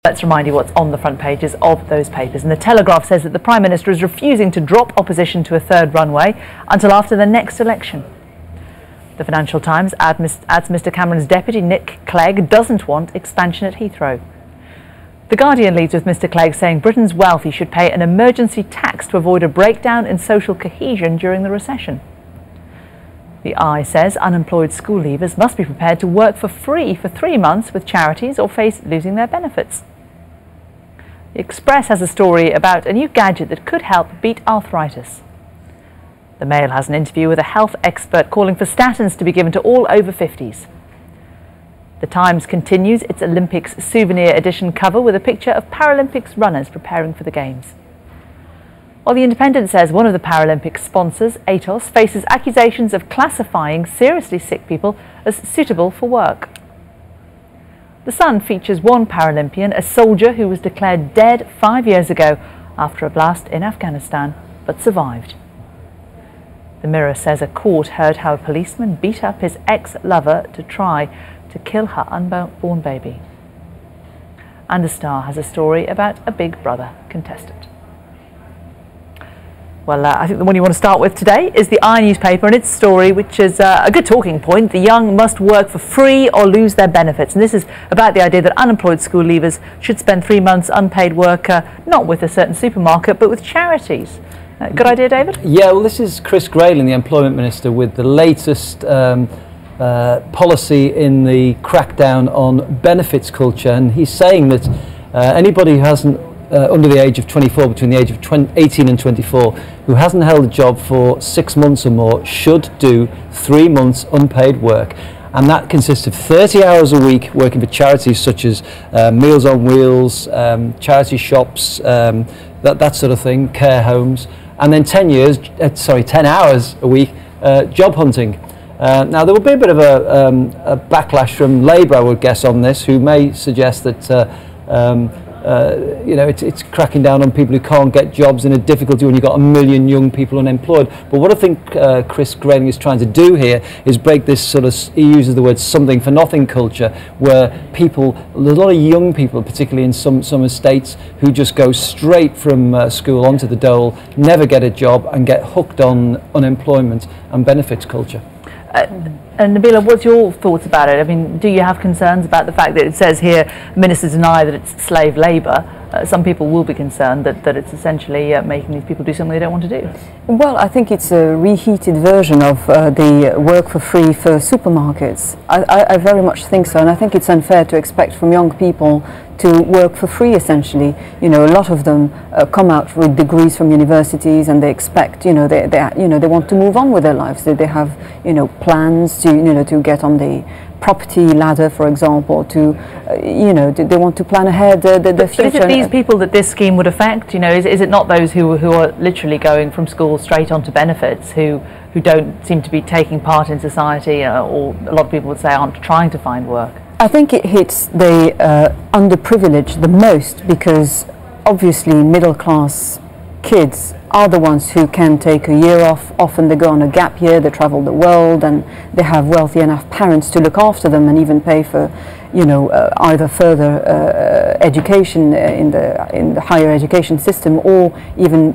Let's remind you what's on the front pages of those papers. And the Telegraph says that the Prime Minister is refusing to drop opposition to a third runway until after the next election. The Financial Times adds Mr Cameron's deputy, Nick Clegg, doesn't want expansion at Heathrow. The Guardian leads with Mr Clegg saying Britain's wealthy should pay an emergency tax to avoid a breakdown in social cohesion during the recession. The Eye says unemployed school leavers must be prepared to work for free for 3 months with charities or face losing their benefits. The Express has a story about a new gadget that could help beat arthritis. The Mail has an interview with a health expert calling for statins to be given to all over 50s. The Times continues its Olympics souvenir edition cover with a picture of Paralympics runners preparing for the Games. While the Independent says one of the Paralympics sponsors, Atos, faces accusations of classifying seriously sick people as suitable for work. The Sun features one Paralympian, a soldier who was declared dead 5 years ago after a blast in Afghanistan, but survived. The Mirror says a court heard how a policeman beat up his ex-lover to try to kill her unborn baby. And the Star has a story about a Big Brother contestant. Well, I think the one you want to start with today is the Eye newspaper and its story, which is a good talking point. The young must work for free or lose their benefits. And this is about the idea that unemployed school leavers should spend 3 months unpaid work, not with a certain supermarket, but with charities. Good idea, David? Yeah, well, this is Chris Grayling, the Employment Minister, with the latest policy in the crackdown on benefits culture. And he's saying that anybody who hasn't under the age of 24, between the age of 18 and 24, who hasn't held a job for 6 months or more should do 3 months unpaid work. And that consists of 30 hours a week working for charities such as Meals on Wheels, charity shops, that sort of thing, care homes, and then 10 hours a week job hunting. Now there will be a bit of a backlash from Labour, I would guess, on this, who may suggest that you know, it's cracking down on people who can't get jobs in a difficulty when you've got 1 million young people unemployed. But what I think Chris Grayling is trying to do here is break this sort of, he uses the word something for nothing culture, where people, there's a lot of young people, particularly in some estates, who just go straight from school onto the dole, never get a job and get hooked on unemployment and benefits culture. And Nabila, what's your thoughts about it? I mean, do you have concerns about the fact that it says here ministers deny that it's slave labour? Some people will be concerned that it's essentially making these people do something they don't want to do. Well, I think it's a reheated version of the work for free for supermarkets. I very much think so, and I think it's unfair to expect from young people to work for free, essentially. You know, a lot of them come out with degrees from universities, and they expect, they want to move on with their lives. They have, plans to, to get on the property ladder, for example, to, they want to plan ahead the future. But is it these people that this scheme would affect? Is it not those who are literally going from school straight onto benefits, who don't seem to be taking part in society, or a lot of people would say aren't trying to find work? I think it hits the underprivileged the most, because obviously middle class kids are the ones who can take a year off. Often they go on a gap year, they travel the world, and they have wealthy enough parents to look after them and even pay for, either further education in the higher education system, or even,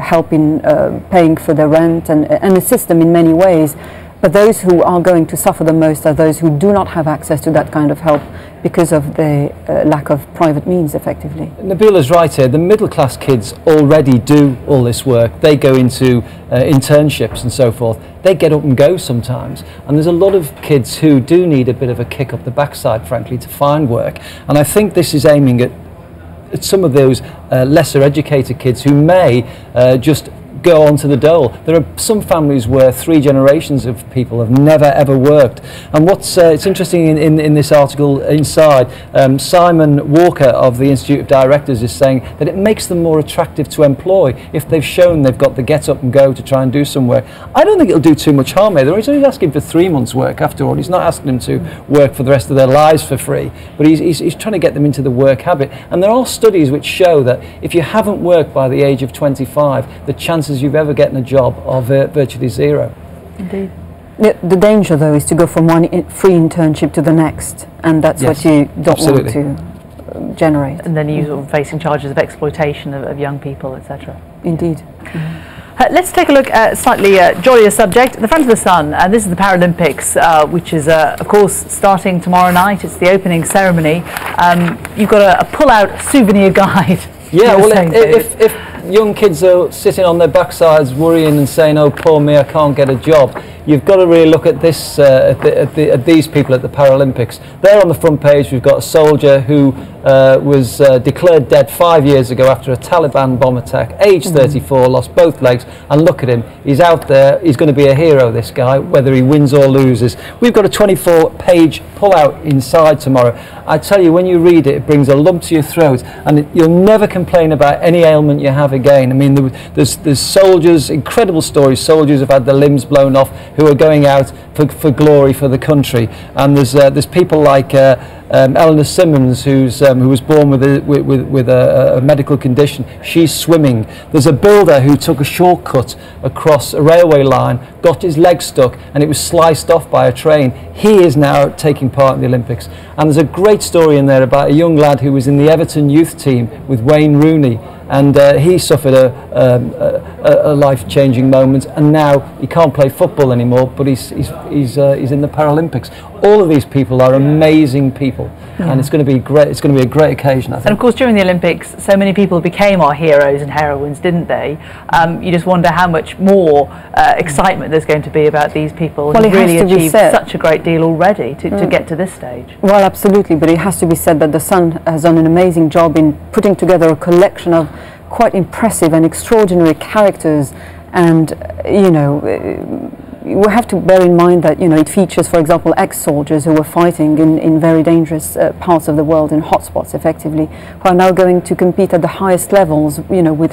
help in paying for their rent and assist them in many ways. But those who are going to suffer the most are those who do not have access to that kind of help because of the lack of private means, effectively. Nabila's right here. The middle class kids already do all this work. They go into internships and so forth. They get up and go sometimes. And there's a lot of kids who do need a bit of a kick up the backside, frankly, to find work. And I think this is aiming at some of those lesser educated kids who may just go onto the dole. There are some families where 3 generations of people have never ever worked. And what's it's interesting in this article inside, Simon Walker of the Institute of Directors is saying that it makes them more attractive to employ if they've shown they've got the get up and go to try and do some work. I don't think it'll do too much harm here. He's only asking for 3 months work after all. He's not asking them to work for the rest of their lives for free, but he's trying to get them into the work habit. And there are studies which show that if you haven't worked by the age of 25, the chances you've ever getting a job are virtually zero. Indeed. The danger, though, is to go from one free internship to the next, and that's what you don't want to generate. And then you sort of facing charges of exploitation of young people, etc. Indeed. Let's take a look at a slightly jollier subject, the front of the sun. This is the Paralympics, which is, of course, starting tomorrow night. It's the opening ceremony. You've got a pull-out souvenir guide. Yeah, well, if young kids are sitting on their backsides worrying and saying, oh, poor me, I can't get a job, you've got to really look at this, at these people at the Paralympics. There on the front page, we've got a soldier who was declared dead 5 years ago after a Taliban bomb attack, age 34, lost both legs, and look at him, he's out there, he's going to be a hero, this guy, whether he wins or loses. We've got a 24-page pull-out inside tomorrow. I tell you, when you read it, it brings a lump to your throat, and you'll never complain about any ailment you have again. I mean, there's soldiers, incredible stories, soldiers have had their limbs blown off who are going out for glory for the country, and there's people like Eleanor Simmons, who was born with a medical condition. She's swimming. There's a builder who took a shortcut across a railway line, got his leg stuck, and it was sliced off by a train. He is now taking part in the Olympics. And there's a great story in there about a young lad who was in the Everton youth team with Wayne Rooney, and he suffered a life-changing moment, and now he can't play football anymore, but he's in the Paralympics. All of these people are amazing people, and it's going to be great. It's going to be a great occasion, I think. And of course, during the Olympics, so many people became our heroes and heroines, didn't they? You just wonder how much more excitement there's going to be about these people who really achieved such a great deal already to get to this stage. Well, absolutely, but it has to be said that the Sun has done an amazing job in putting together a collection of quite impressive and extraordinary characters, and you know, we have to bear in mind that, you know, it features, for example, ex-soldiers who were fighting in very dangerous parts of the world, in hotspots effectively, who are now going to compete at the highest levels, you know, with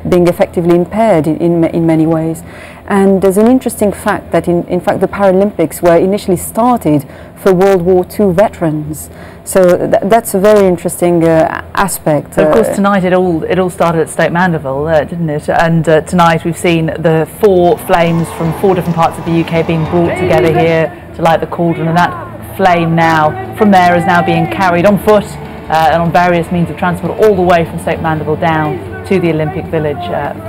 being effectively impaired in many ways. And there's an interesting fact that in fact the Paralympics were initially started for World War II veterans. So that's a very interesting aspect. So of course tonight it all started at Stoke Mandeville, didn't it? And tonight we've seen the 4 flames from 4 different parts of the UK being brought together here to light the cauldron, and that flame now from there is now being carried on foot and on various means of transport all the way from Stoke Mandeville down to the Olympic Village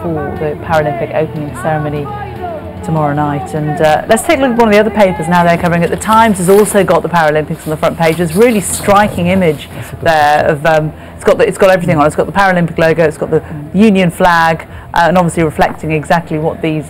for the Paralympic opening ceremony tomorrow night. And let's take a look at one of the other papers now they're covering it. The Times has also got the Paralympics on the front page. There's a really striking image there of it's got everything on it. It's got the Paralympic logo, it's got the Union flag, and obviously reflecting exactly what these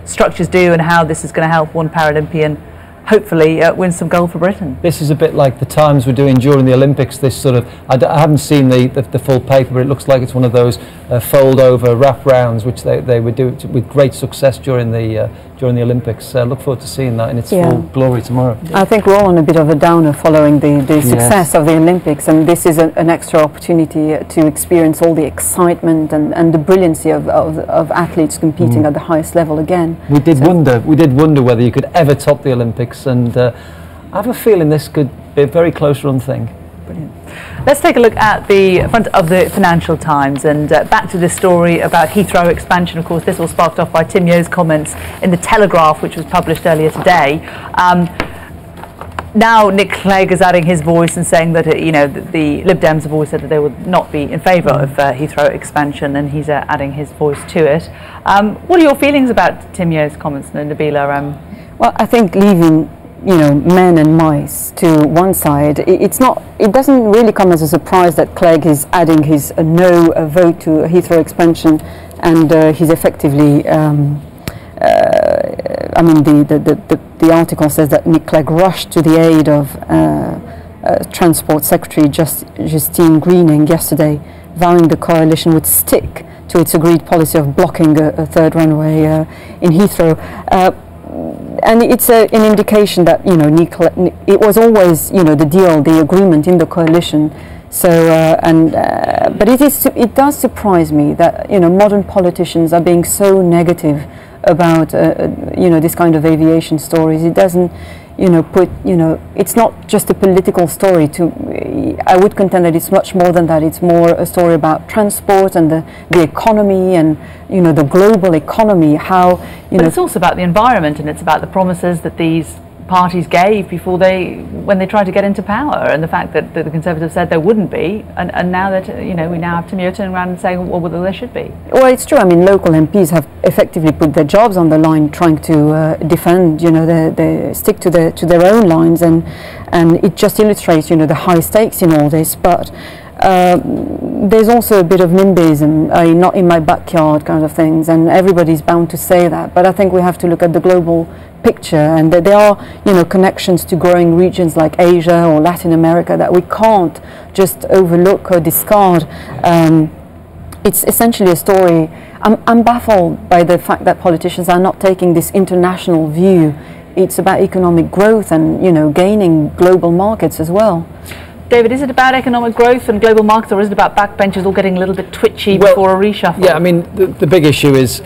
structures do and how this is going to help one Paralympian hopefully win some gold for Britain. This is a bit like the Times were doing during the Olympics, this sort of, I haven't seen the full paper, but it looks like it's one of those fold over wrap rounds which they would do with great success during the Olympics. Look forward to seeing that in its full glory tomorrow. I think we're all on a bit of a downer following the success of the Olympics, and this is an extra opportunity to experience all the excitement and the brilliancy of athletes competing at the highest level again. We did wonder whether you could ever top the Olympics, and I have a feeling this could be a very close run thing. Brilliant. Let's take a look at the front of the Financial Times, and back to this story about Heathrow expansion. Of course, this all sparked off by Tim Yeo's comments in the Telegraph, which was published earlier today. Now Nick Clegg is adding his voice and saying that the Lib Dems have always said that they would not be in favour of Heathrow expansion, and he's adding his voice to it. What are your feelings about Tim Yeo's comments, Nabila? Well, I think leaving men and mice to one side, it doesn't really come as a surprise that Clegg is adding his no vote to Heathrow expansion, and he's effectively I mean, the article says that Nick Clegg rushed to the aid of Transport Secretary Justine Greening yesterday, vowing the coalition would stick to its agreed policy of blocking a third runway in Heathrow. And it's an indication that it was always the deal, the agreement in the coalition. So but it does surprise me that modern politicians are being so negative about this kind of aviation stories. It doesn't it's not just a political story. I would contend that it's much more than that. It's more a story about transport and the economy and the global economy. How But it's also about the environment, and it's about the promises that these parties gave before when they tried to get into power, and the fact that the Conservatives said there wouldn't be, and now that we now have Tim Yeo turning around and saying, well, there should be. Well, it's true. I mean, local MPs have effectively put their jobs on the line, trying to defend, they stick to their own lines, and it just illustrates, the high stakes in all this. But there's also a bit of NIMBYism, not in my backyard kind of things, and everybody's bound to say that. But I think we have to look at the global picture, and that there are connections to growing regions like Asia or Latin America that we can't just overlook or discard. It's essentially a story. I'm baffled by the fact that politicians are not taking this international view. It's about economic growth and gaining global markets as well. David, is it about economic growth and global markets, or is it about backbenchers all getting a little bit twitchy before a reshuffle? Yeah, I mean, the big issue is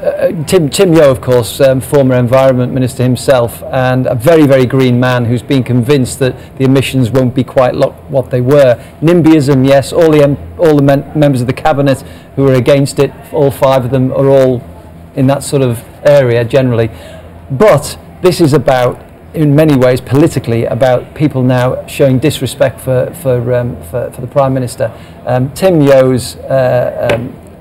Tim Yeo, of course, former Environment Minister himself, and a very, very green man who's been convinced that the emissions won't be quite what they were. NIMBYism, yes, all the members of the Cabinet who are against it, all 5 of them are all in that sort of area generally. But this is about, in many ways, politically, about people now showing disrespect for the Prime Minister. Tim Yeo's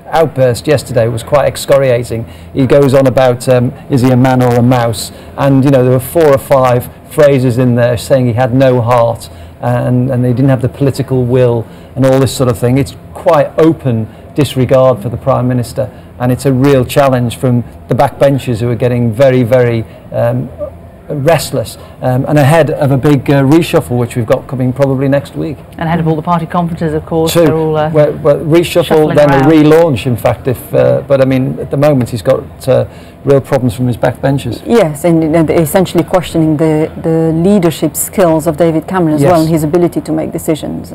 outburst yesterday was quite excoriating. He goes on about is he a man or a mouse, and there were 4 or 5 phrases in there saying he had no heart and they didn't have the political will and all this sort of thing. It's quite open disregard for the Prime Minister, and it's a real challenge from the backbenchers who are getting very, very restless, and ahead of a big reshuffle which we've got coming probably next week. And ahead of all the party conferences, of course. True. Reshuffle, then around. A relaunch, in fact. But I mean, at the moment he's got real problems from his backbenchers. Yes, and essentially questioning the leadership skills of David Cameron as well, and his ability to make decisions.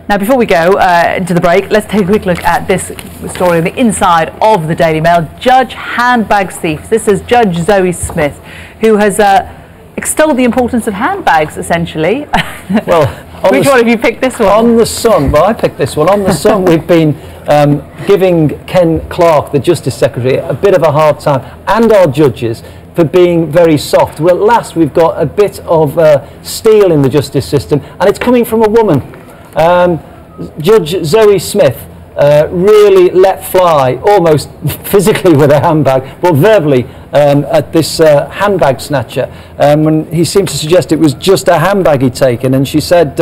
Now, before we go into the break, let's take a quick look at this story on the inside of the Daily Mail. Judge handbag thieves. This is Judge Zoe Smith, who has extolled the importance of handbags, essentially. Well, which one have you picked this one? On the Sun. Well, I picked this one. On the Sun, we've been giving Ken Clarke, the Justice Secretary, a bit of a hard time, and our judges, for being very soft. Well, at last, we've got a bit of steel in the justice system, and it's coming from a woman. Judge Zoe Smith really let fly, almost physically with a handbag, but verbally at this handbag snatcher. When he seemed to suggest it was just a handbag he'd taken, and she said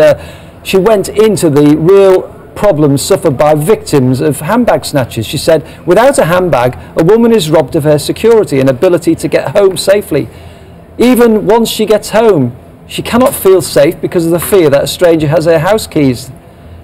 she went into the real problems suffered by victims of handbag snatchers. She said, without a handbag, a woman is robbed of her security and ability to get home safely. Even once she gets home, she cannot feel safe because of the fear that a stranger has her house keys.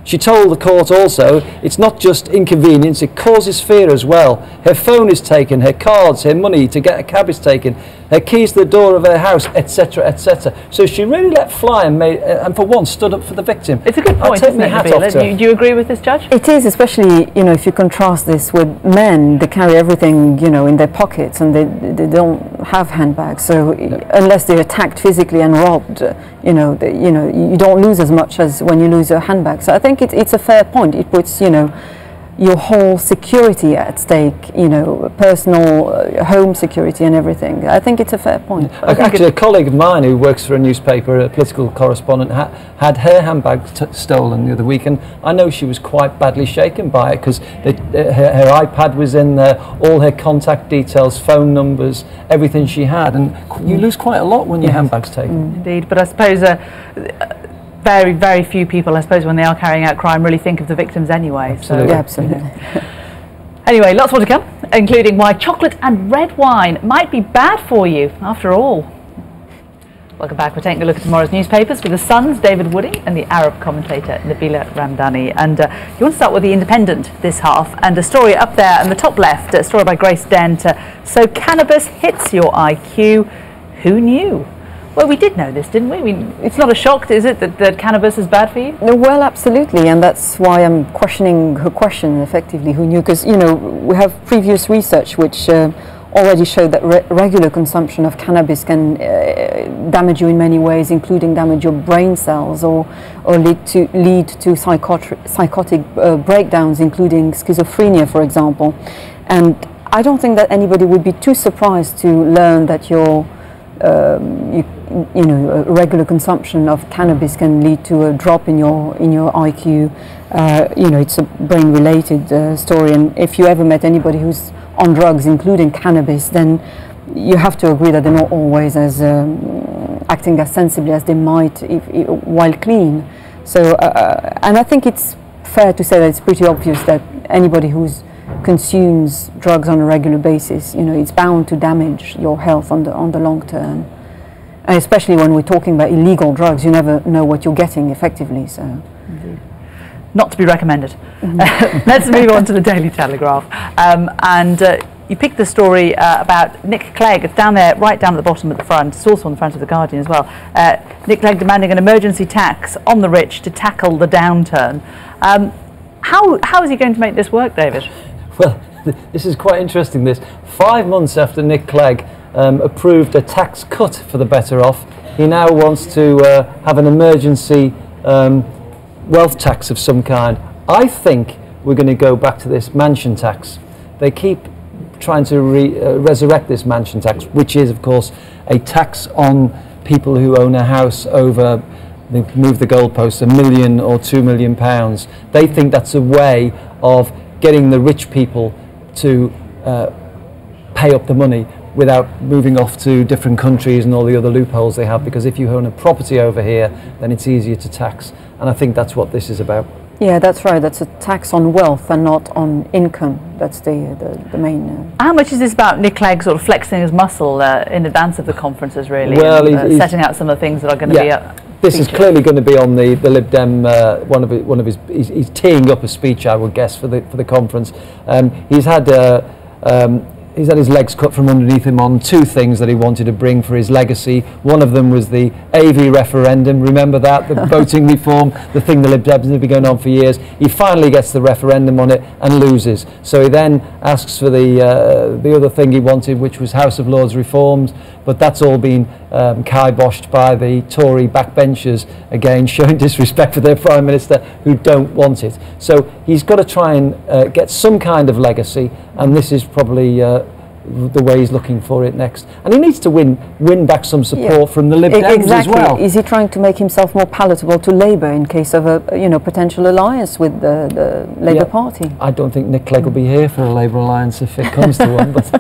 She told the court also, it's not just inconvenience, it causes fear as well. Her phone is taken, her cards, her money to get a cab is taken, her keys to the door of her house, etc., etc. So she really let fly and for once stood up for the victim. It's a good point, isn't it, Nabila? Do you agree with this, Judge? It is, especially, if you contrast this with men. They carry everything, in their pockets, and they don't have handbags. So unless they're attacked physically and robbed, you don't lose as much as when you lose your handbag. So I think it's a fair point. It puts, your whole security at stake, personal home security and everything. I think it's a fair point. Actually, a colleague of mine who works for a newspaper, a political correspondent, had her handbag stolen the other week, and I know she was quite badly shaken by it because her iPad was in there, all her contact details, phone numbers, everything she had, and you lose quite a lot when your handbag's taken. Indeed, but I suppose very, very few people, I suppose, when they are carrying out crime, really think of the victims anyway. Absolutely. So. Yeah, absolutely. Anyway, lots more to come, including why chocolate and red wine might be bad for you after all. Welcome back. We're taking a look at tomorrow's newspapers with the Sun's David Woody and the Arab commentator Nabila Ramdani. And you want to start with The Independent this half, and a story up there in the top left, a story by Grace Dent. So cannabis hits your IQ. Who knew? Well, we did know this, didn't we? I mean, it's not a shock, is it, that cannabis is bad for you? Well, absolutely, and that's why I'm questioning her question, effectively, who knew? Because, we have previous research which already showed that regular consumption of cannabis can damage you in many ways, including damage your brain cells or lead to psychotic breakdowns, including schizophrenia, for example. And I don't think that anybody would be too surprised to learn that you know, a regular consumption of cannabis can lead to a drop in your IQ. You know, it's a brain-related story, and if you ever met anybody who's on drugs, including cannabis, then you have to agree that they're not always as acting as sensibly as they might while clean. So, and I think it's fair to say that it's pretty obvious that anybody who's consumes drugs on a regular basis, you know, it's bound to damage your health on the long term. And especially when we're talking about illegal drugs, you never know what you're getting effectively. So, indeed. Not to be recommended. Let's move on to the Daily Telegraph. You picked the story about Nick Clegg. It's down there, right down at the bottom at the front. It's also on the front of the Guardian as well. Nick Clegg demanding an emergency tax on the rich to tackle the downturn. How is he going to make this work, David? Well, this is quite interesting. 5 months after Nick Clegg approved a tax cut for the better off, he now wants to have an emergency wealth tax of some kind. I think we're going to go back to this mansion tax. They keep trying to resurrect this mansion tax, which is, of course, a tax on people who own a house over, they've moved the goalposts, £1 million or £2 million. They think that's a way of getting the rich people to pay up the money without moving off to different countries and all the other loopholes they have, because if you own a property over here, then it's easier to tax. And I think that's what this is about. yeah, that's right. That's a tax on wealth and not on income. That's the main. How much is this about Nick Clegg sort of flexing his muscle in advance of the conferences, really? Well, and, setting out some of the things that are going to be. This is clearly going to be on the Lib Dem. One of his. He's teeing up a speech, I would guess, for the conference. He's had his legs cut from underneath him on two things that he wanted to bring for his legacy. One of them was the AV referendum. Remember that? The voting reform, the thing the Lib Dems have been going on for years. He finally gets the referendum on it and loses. So he then asks for the other thing he wanted, which was House of Lords reforms. But that's all been kiboshed by the Tory backbenchers, again, showing disrespect for their Prime Minister, who don't want it. So he's got to try and get some kind of legacy, and this is probably the way he's looking for it next. And he needs to win back some support from the Lib Dems as well. Is he trying to make himself more palatable to Labour in case of a potential alliance with the Labour Party? I don't think Nick Clegg will be here for a Labour alliance if it comes to one, but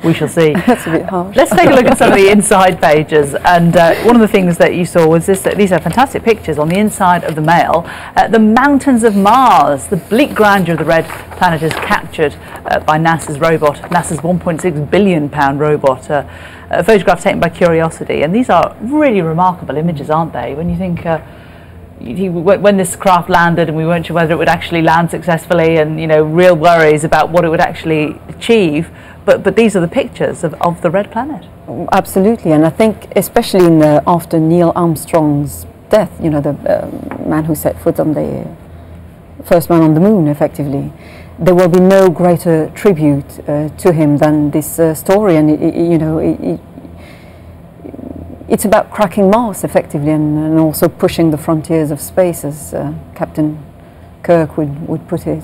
we shall see. That's a bit harsh. Let's take a look at some of the inside pages. And one of the things that you saw was this. These are fantastic pictures on the inside of the Mail. The mountains of Mars, the bleak grandeur of the red planet is captured by NASA's robot, NASA's £1.6 billion robot. A photograph taken by Curiosity. And these are really remarkable images, aren't they? When you think when this craft landed and we weren't sure whether it would actually land successfully, and real worries about what it would actually achieve. But these are the pictures of the red planet. Absolutely, and I think especially after Neil Armstrong's death, the man who set foot on the first man on the moon, effectively, there will be no greater tribute to him than this story, and it's about cracking Mars, effectively, and also pushing the frontiers of space, as Captain Kirk would put it.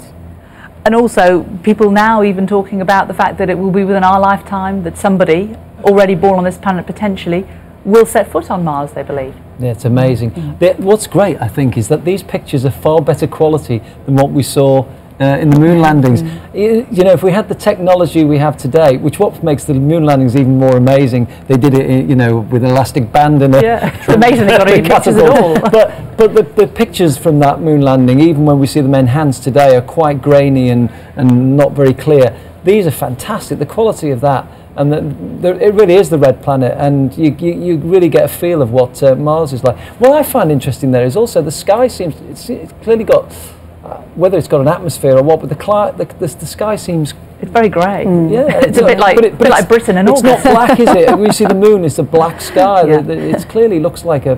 And also, people now even talking about the fact that it will be within our lifetime that somebody already born on this planet potentially will set foot on Mars, they believe. Yeah, it's amazing. What's great, I think, is that these pictures are far better quality than what we saw in the moon landings. If we had the technology we have today, what makes the moon landings even more amazing, they did it, with an elastic band and it's amazing they got any pictures at all. But the pictures from that moon landing, even when we see them enhanced today, are quite grainy and not very clear. These are fantastic. The quality of that, and it really is the red planet, and you really get a feel of what Mars is like. What I find interesting there is also the sky it's clearly got. Whether it's got an atmosphere or what, but the sky seems... It's very grey. Yeah, it's a bit like Britain in August. It's not black, is it? We see the moon, it's a black sky. It clearly looks like a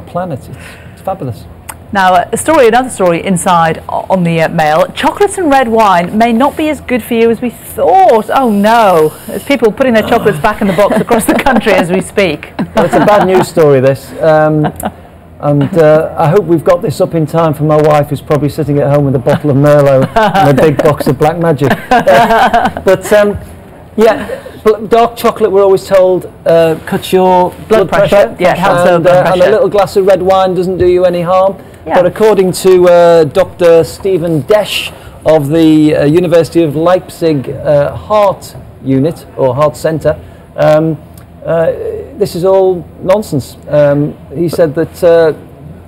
planet. It's fabulous. Now, another story inside on the Mail. Chocolates and red wine may not be as good for you as we thought. Oh no, there's people putting their chocolates back in the box across the country as we speak. Well, it's a bad news story, this. And I hope we've got this up in time for my wife, who's probably sitting at home with a bottle of Merlot and a big box of Black Magic. But dark chocolate, we're always told, cuts your blood pressure. Yeah, it helps lower blood pressure. And a little glass of red wine doesn't do you any harm. Yeah. But according to Dr. Stephen Desch of the University of Leipzig Heart Unit, or Heart Centre, this is all nonsense. He said that...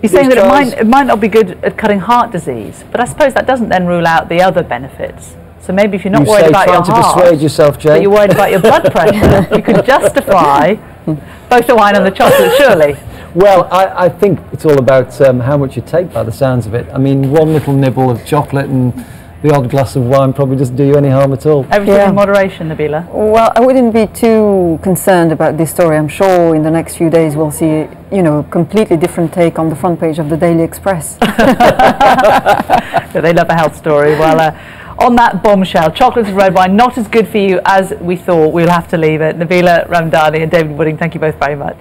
He's saying that it might not be good at cutting heart disease, but I suppose that doesn't then rule out the other benefits. So maybe if you're not worried about your heart, persuade yourself, Jay, but you're worried about your blood pressure, you could justify both the wine and the chocolate, surely. Well, I think it's all about how much you take, by the sounds of it. I mean, one little nibble of chocolate and the odd glass of wine probably doesn't do you any harm at all. Everything in moderation, Nabila. Well, I wouldn't be too concerned about this story. I'm sure in the next few days we'll see, a completely different take on the front page of the Daily Express. They love a health story. Well, on that bombshell, chocolate and red wine, not as good for you as we thought. We'll have to leave it. Nabila Ramdani and David Wooding, thank you both very much.